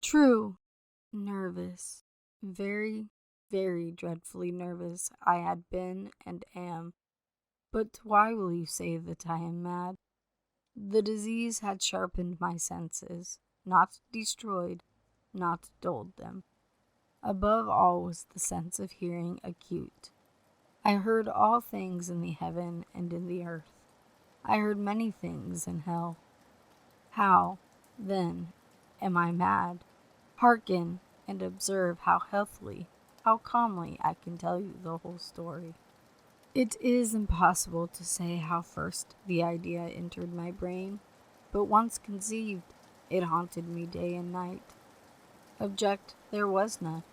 True. Nervous. Very, very dreadfully nervous I had been and am. But why will you say that I am mad? The disease had sharpened my senses, not destroyed, not dulled them. Above all was the sense of hearing acute. I heard all things in the heaven and in the earth. I heard many things in hell. How, then, am I mad? Hearken and observe how healthily, how calmly I can tell you the whole story. It is impossible to say how first the idea entered my brain, but once conceived, it haunted me day and night. Object there was none.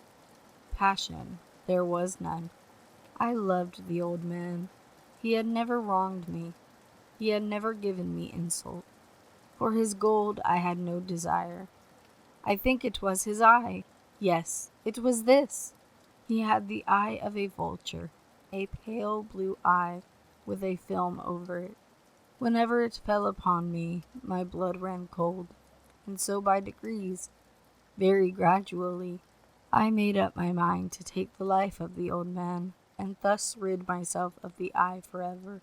Passion there was none. I loved the old man. He had never wronged me. He had never given me insult. For his gold I had no desire. I think it was his eye. Yes, it was this. He had the eye of a vulture, a pale blue eye with a film over it. Whenever it fell upon me, my blood ran cold, and so by degrees, very gradually, I made up my mind to take the life of the old man, and thus rid myself of the eye forever.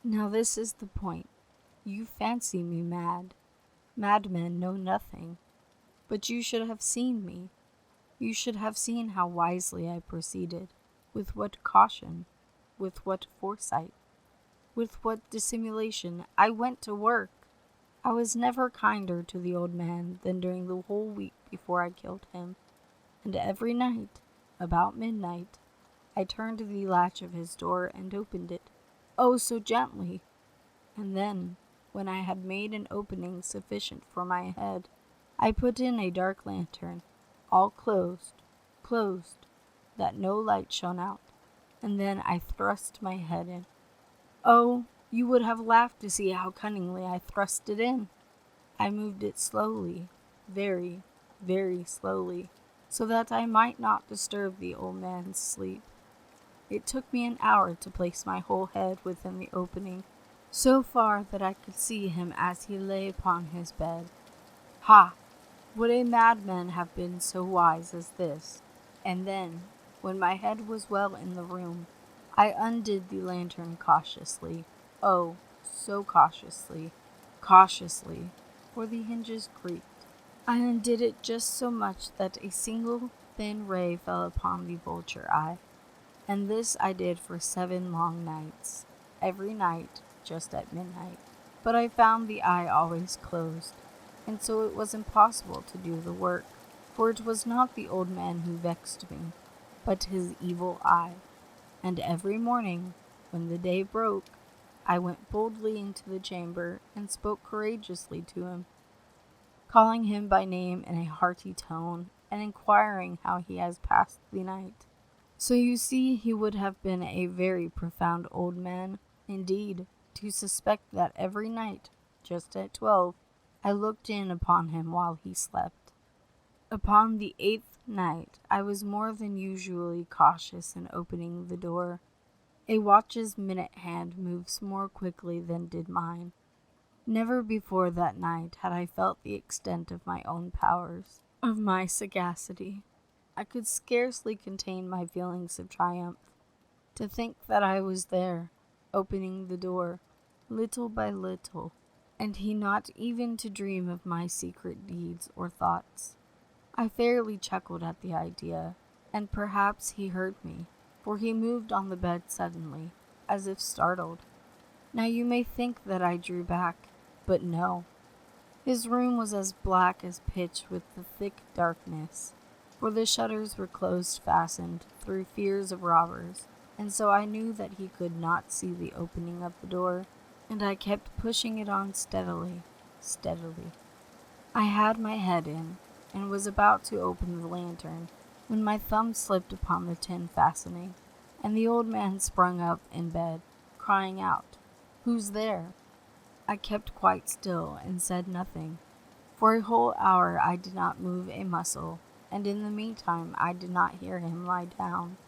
Now this is the point. You fancy me mad. Madmen know nothing. But you should have seen me. You should have seen how wisely I proceeded, with what caution, with what foresight, with what dissimulation I went to work. I was never kinder to the old man than during the whole week before I killed him, and every night, about midnight, I turned the latch of his door and opened it, oh, so gently. And then, when I had made an opening sufficient for my head, I put in a dark lantern, all closed, that no light shone out, and then I thrust my head in. Oh, you would have laughed to see how cunningly I thrust it in. I moved it slowly, very, very slowly, so that I might not disturb the old man's sleep. It took me an hour to place my whole head within the opening, so far that I could see him as he lay upon his bed. Ha! Would a madman have been so wise as this? And then, when my head was well in the room, I undid the lantern cautiously. Oh, so cautiously, for the hinges creaked. I undid it just so much that a single thin ray fell upon the vulture eye, and this I did for 7 long nights, every night just at midnight. But I found the eye always closed, and so it was impossible to do the work, for it was not the old man who vexed me, but his evil eye. And every morning, when the day broke, I went boldly into the chamber and spoke courageously to him, calling him by name in a hearty tone, and inquiring how he has passed the night. So you see he would have been a very profound old man, indeed, to suspect that every night, just at 12, I looked in upon him while he slept. Upon the 8th night, I was more than usually cautious in opening the door. A watch's minute hand moves more quickly than did mine. Never before that night had I felt the extent of my own powers, of my sagacity. I could scarcely contain my feelings of triumph. To think that I was there, opening the door, little by little, and he not even to dream of my secret deeds or thoughts. I fairly chuckled at the idea, and perhaps he heard me, for he moved on the bed suddenly, as if startled. Now you may think that I drew back, but no. His room was as black as pitch with the thick darkness, for the shutters were closed fastened through fears of robbers, and so I knew that he could not see the opening of the door, and I kept pushing it on steadily. I had my head in, and was about to open the lantern, when my thumb slipped upon the tin fastening, and the old man sprung up in bed, crying out, "Who's there?" I kept quite still and said nothing. For a whole hour I did not move a muscle, and in the meantime I did not hear him lie down.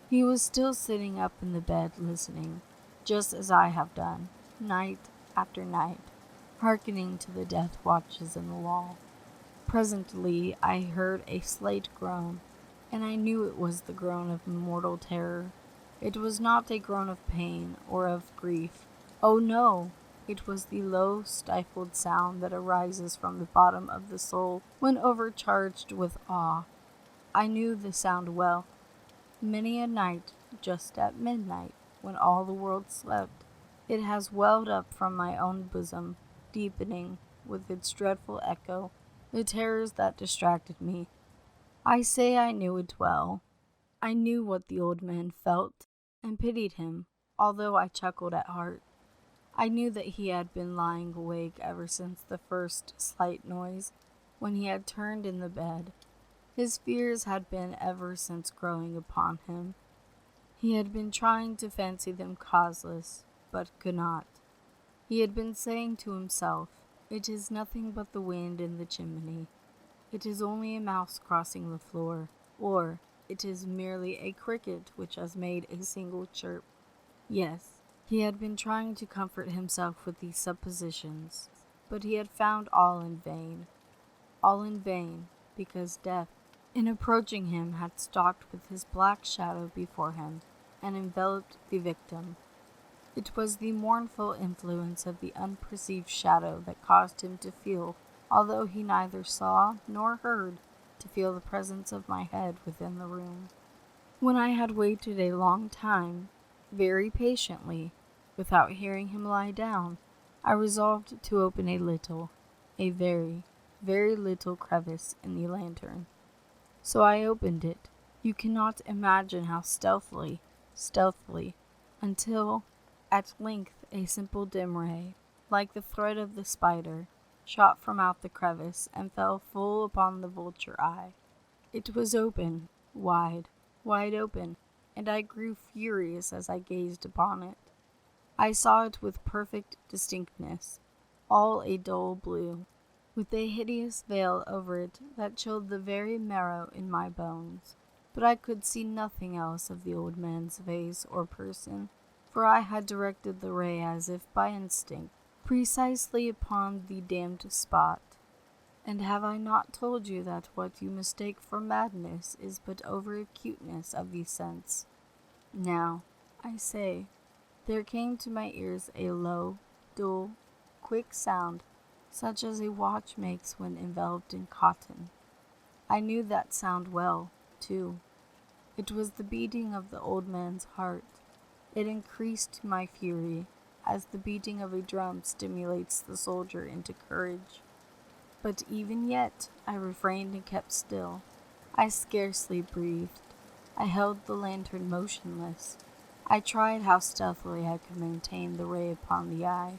He was still sitting up in the bed listening, just as I have done, night after night, hearkening to the death watches in the wall. Presently I heard a slight groan, and I knew it was the groan of mortal terror. It was not a groan of pain or of grief. Oh no! It was the low, stifled sound that arises from the bottom of the soul when overcharged with awe. I knew the sound well. Many a night, just at midnight, when all the world slept, it has welled up from my own bosom, deepening, with its dreadful echo, the terrors that distracted me. I say I knew it well. I knew what the old man felt, and pitied him, although I chuckled at heart. I knew that he had been lying awake ever since the first slight noise, when he had turned in the bed. His fears had been ever since growing upon him. He had been trying to fancy them causeless, but could not. He had been saying to himself, "It is nothing but the wind in the chimney. It is only a mouse crossing the floor," or "It is merely a cricket which has made a single chirp." Yes, he had been trying to comfort himself with these suppositions, but he had found all in vain. All in vain, because death, in approaching him, had stalked with his black shadow before him, and enveloped the victim. It was the mournful influence of the unperceived shadow that caused him to feel, although he neither saw nor heard, to feel the presence of my head within the room. When I had waited a long time, very patiently, without hearing him lie down, I resolved to open a very, very little crevice in the lantern. So I opened it. You cannot imagine how stealthily, until, at length, a simple dim ray, like the thread of the spider, shot from out the crevice and fell full upon the vulture eye. It was open, wide open, and I grew furious as I gazed upon it. I saw it with perfect distinctness, all a dull blue, with a hideous veil over it that chilled the very marrow in my bones. But I could see nothing else of the old man's face or person, for I had directed the ray as if by instinct, precisely upon the damned spot. And have I not told you that what you mistake for madness is but over-acuteness of the sense? Now, I say, there came to my ears a low, dull, quick sound, such as a watch makes when enveloped in cotton. I knew that sound well, too. It was the beating of the old man's heart. It increased to my fury, as the beating of a drum stimulates the soldier into courage. But even yet I refrained and kept still. I scarcely breathed. I held the lantern motionless. I tried how stealthily I could maintain the ray upon the eye.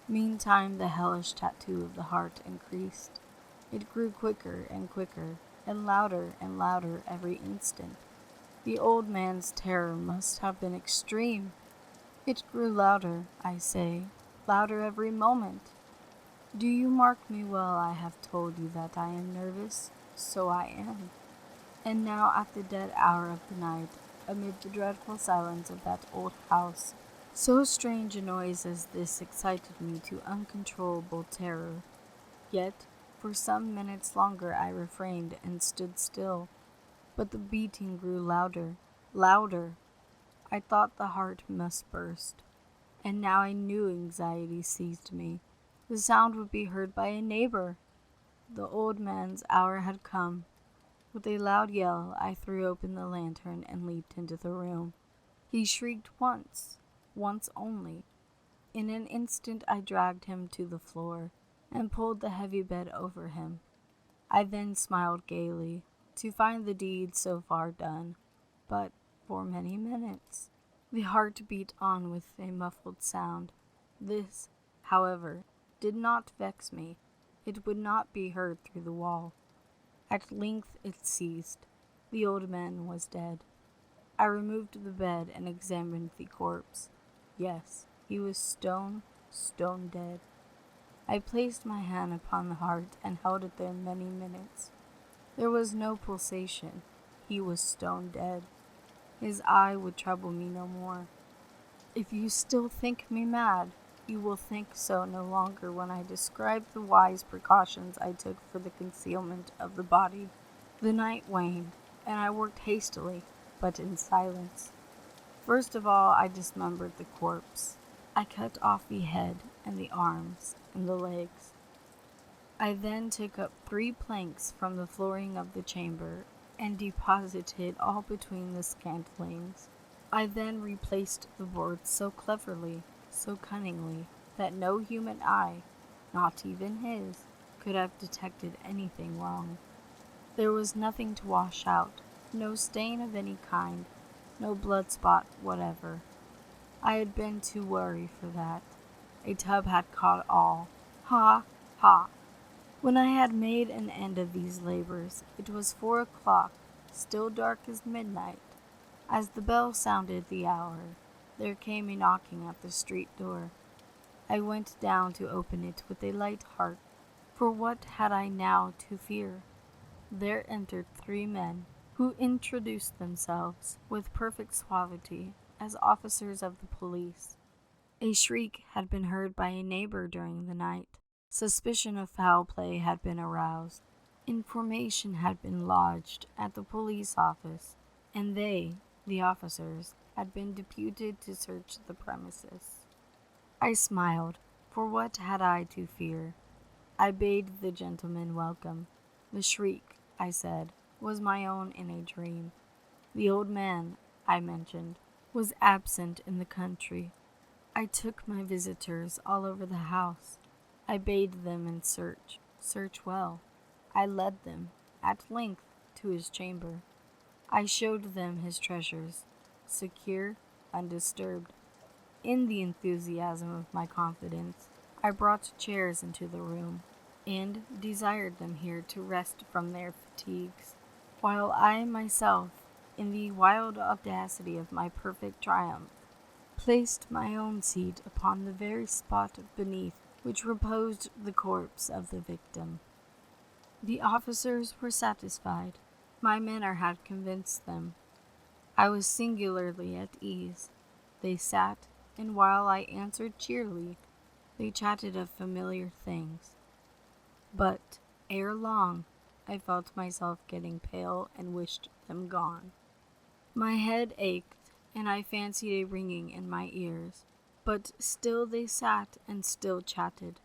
Meantime the hellish tattoo of the heart increased. It grew quicker and quicker, and louder every instant. The old man's terror must have been extreme. It grew louder, I say, louder every moment. Do you mark me well? I have told you that I am nervous. So I am. And now at the dead hour of the night, amid the dreadful silence of that old house, so strange a noise as this excited me to uncontrollable terror. Yet, for some minutes longer I refrained and stood still, but the beating grew louder. I thought the heart must burst, and now a new anxiety seized me. The sound would be heard by a neighbor. The old man's hour had come. With a loud yell, I threw open the lantern and leaped into the room. He shrieked once only. In an instant I dragged him to the floor and pulled the heavy bed over him. I then smiled gaily, to find the deed so far done, but for many minutes the heart beat on with a muffled sound. This, however, did not vex me. It would not be heard through the wall. At length it ceased. The old man was dead. I removed the bed and examined the corpse. Yes, he was stone dead. I placed my hand upon the heart and held it there many minutes. There was no pulsation. He was stone dead. His eye would trouble me no more. If you still think me mad, you will think so no longer when I describe the wise precautions I took for the concealment of the body. The night waned, and I worked hastily, but in silence. First of all, I dismembered the corpse. I cut off the head and the arms and the legs. I then took up 3 planks from the flooring of the chamber and deposited all between the scantlings. I then replaced the boards so cleverly, so cunningly, that no human eye, not even his, could have detected anything wrong. There was nothing to wash out, no stain of any kind, no blood spot whatever. I had been too wary for that. A tub had caught all. Ha! Ha! When I had made an end of these labors, it was 4 o'clock, still dark as midnight. As the bell sounded the hour, there came a knocking at the street door. I went down to open it with a light heart, for what had I now to fear? There entered 3 men, who introduced themselves with perfect suavity as officers of the police. A shriek had been heard by a neighbor during the night. Suspicion of foul play had been aroused. Information had been lodged at the police office, and they, the officers, had been deputed to search the premises. I smiled, for what had I to fear? I bade the gentleman welcome. The shriek, I said, was my own in a dream. The old man, I mentioned, was absent in the country. I took my visitors all over the house. I bade them in search well. I led them, at length, to his chamber. I showed them his treasures, secure, undisturbed. In the enthusiasm of my confidence, I brought chairs into the room, and desired them here to rest from their fatigues, while I myself, in the wild audacity of my perfect triumph, placed my own seat upon the very spot beneath which reposed the corpse of the victim. The officers were satisfied. My manner had convinced them. I was singularly at ease. They sat, and while I answered cheerily, they chatted of familiar things. But, ere long, I felt myself getting pale and wished them gone. My head ached, and I fancied a ringing in my ears. But still they sat and still chatted.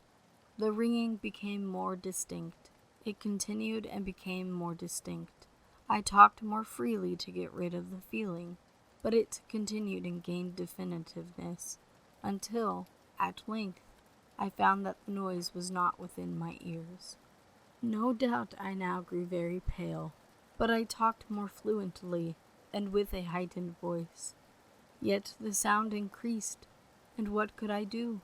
The ringing became more distinct. It continued and became more distinct. I talked more freely to get rid of the feeling, but it continued and gained definitiveness, until, at length, I found that the noise was not within my ears. No doubt I now grew very pale, but I talked more fluently and with a heightened voice. Yet the sound increased, and what could I do?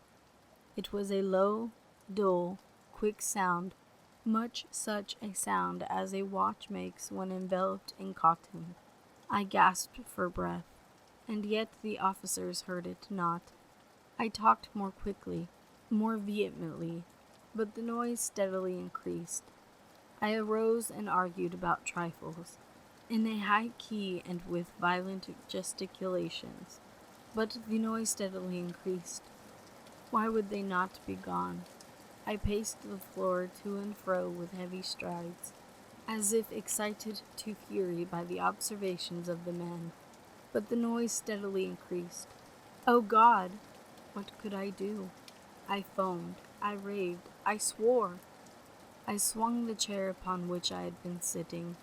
It was a low, dull, quick sound, much such a sound as a watch makes when enveloped in cotton. I gasped for breath, and yet the officers heard it not. I talked more quickly, more vehemently, but the noise steadily increased. I arose and argued about trifles, in a high key and with violent gesticulations, but the noise steadily increased. Why would they not be gone? I paced the floor to and fro with heavy strides, as if excited to fury by the observations of the men, but the noise steadily increased. Oh God! What could I do? I foamed, I raved, I swore. I swung the chair upon which I had been sitting,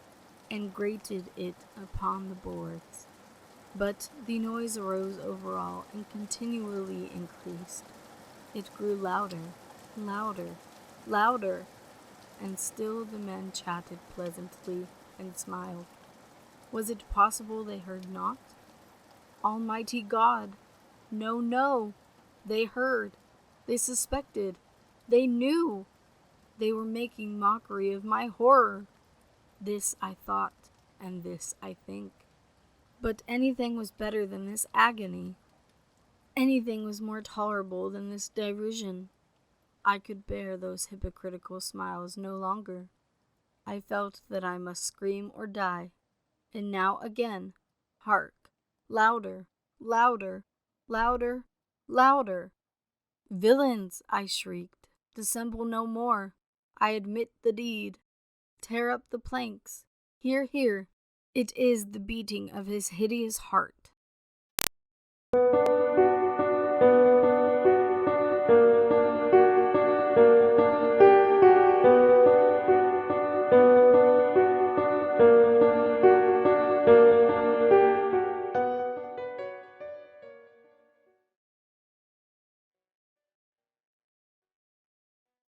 and grated it upon the boards. But the noise arose over all and continually increased. It grew louder, louder, louder, and still the men chatted pleasantly and smiled. Was it possible they heard not? Almighty God! No, no! They heard! They suspected! They knew! They were making mockery of my horror! This I thought, and this I think. But anything was better than this agony. Anything was more tolerable than this derision. I could bear those hypocritical smiles no longer. I felt that I must scream or die. And now again, hark, louder, louder, louder, louder. Villains, I shrieked, dissemble no more. I admit the deed. Tear up the planks. Hear, hear. It is the beating of his hideous heart.